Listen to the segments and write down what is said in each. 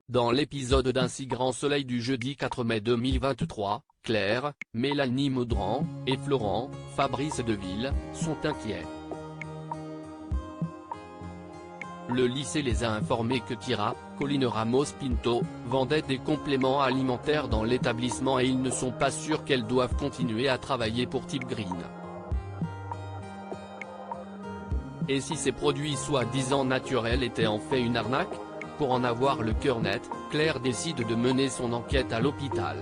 Dans l'épisode d'Un si grand soleil du jeudi 4 mai 2023, Claire, Mélanie Maudran, et Florent, Fabrice Deville, sont inquiets. Le lycée les a informés que Kira, Colline Ramos-Pinto, vendait des compléments alimentaires dans l'établissement et ils ne sont pas sûrs qu'elles doivent continuer à travailler pour Type Green. Et si ces produits soi-disant naturels étaient en fait une arnaque? Pour en avoir le cœur net, Claire décide de mener son enquête à l'hôpital.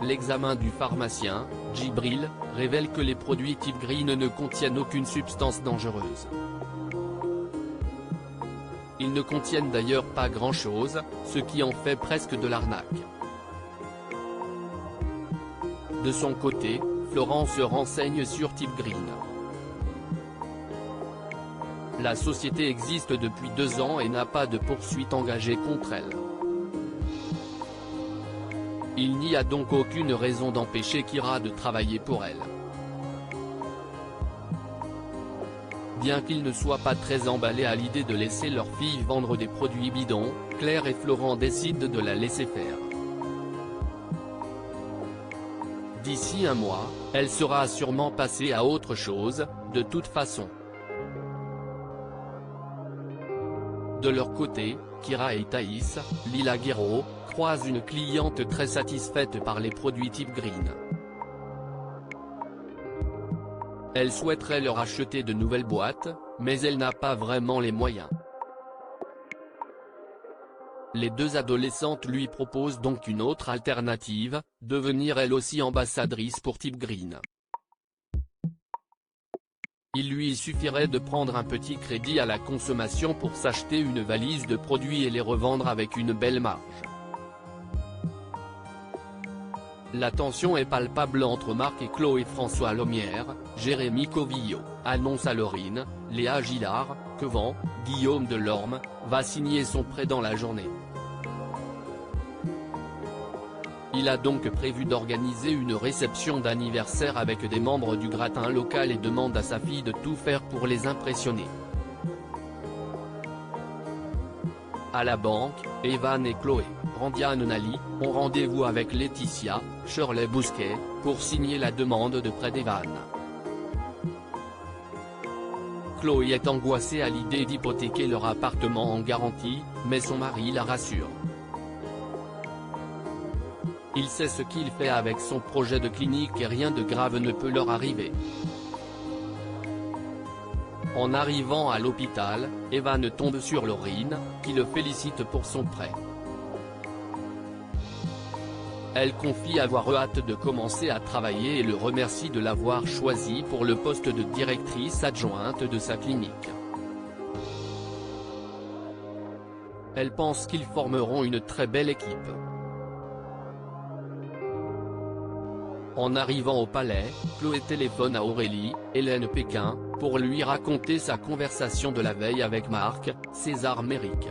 L'examen du pharmacien, Djibril, révèle que les produits Type Green ne contiennent aucune substance dangereuse. Ils ne contiennent d'ailleurs pas grand-chose, ce qui en fait presque de l'arnaque. De son côté, Florent se renseigne sur Type Green. La société existe depuis 2 ans et n'a pas de poursuite engagée contre elle. Il n'y a donc aucune raison d'empêcher Kira de travailler pour elle. Bien qu'ils ne soient pas très emballés à l'idée de laisser leur fille vendre des produits bidons, Claire et Florent décident de la laisser faire. D'ici un mois, elle sera sûrement passée à autre chose, de toute façon. De leur côté, Kira et Thaïs, Lila Guéraud, croisent une cliente très satisfaite par les produits Type Green. Elle souhaiterait leur acheter de nouvelles boîtes, mais elle n'a pas vraiment les moyens. Les deux adolescentes lui proposent donc une autre alternative, devenir elle aussi ambassadrice pour Type Green. Il lui suffirait de prendre un petit crédit à la consommation pour s'acheter une valise de produits et les revendre avec une belle marge. La tension est palpable entre Marc et Chloé. François Lomière, Jérémy Covillo, annonce à Laurine, Léa Gillard, que Guillaume Delorme, va signer son prêt dans la journée. Il a donc prévu d'organiser une réception d'anniversaire avec des membres du gratin local et demande à sa fille de tout faire pour les impressionner. À la banque, Evan et Chloé, Randiane Nali, ont rendez-vous avec Laetitia, Shirley Bousquet, pour signer la demande de prêt d'Evan. Chloé est angoissée à l'idée d'hypothéquer leur appartement en garantie, mais son mari la rassure. Il sait ce qu'il fait avec son projet de clinique et rien de grave ne peut leur arriver. En arrivant à l'hôpital, Evan tombe sur Laurine, qui le félicite pour son prêt. Elle confie avoir hâte de commencer à travailler et le remercie de l'avoir choisi pour le poste de directrice adjointe de sa clinique. Elle pense qu'ils formeront une très belle équipe. En arrivant au palais, Chloé téléphone à Aurélie, Hélène Péquin, pour lui raconter sa conversation de la veille avec Marc, César Méric.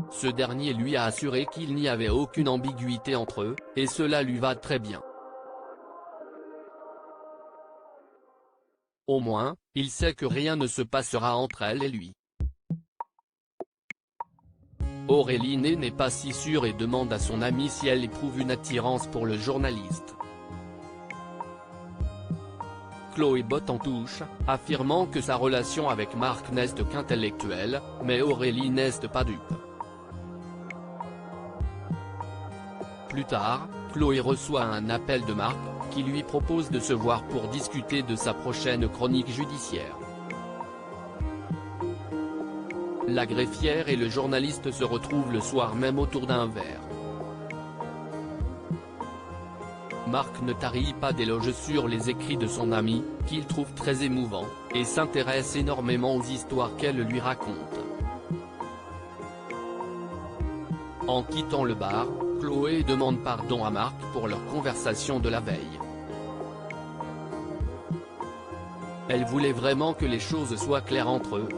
Ce dernier lui a assuré qu'il n'y avait aucune ambiguïté entre eux, et cela lui va très bien. Au moins, il sait que rien ne se passera entre elle et lui. Aurélie n'est pas si sûre et demande à son amie si elle éprouve une attirance pour le journaliste. Chloé botte en touche, affirmant que sa relation avec Marc n'est qu'intellectuelle, mais Aurélie n'est pas dupe. Plus tard, Chloé reçoit un appel de Marc, qui lui propose de se voir pour discuter de sa prochaine chronique judiciaire. La greffière et le journaliste se retrouvent le soir même autour d'un verre. Marc ne tarit pas d'éloges sur les écrits de son ami, qu'il trouve très émouvants, et s'intéresse énormément aux histoires qu'elle lui raconte. En quittant le bar, Chloé demande pardon à Marc pour leur conversation de la veille. Elle voulait vraiment que les choses soient claires entre eux.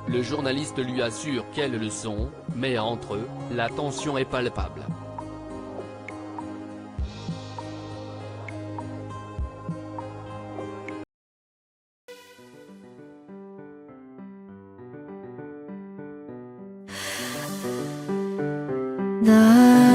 Le journaliste lui assure qu'elles le sont, mais entre eux, la tension est palpable. The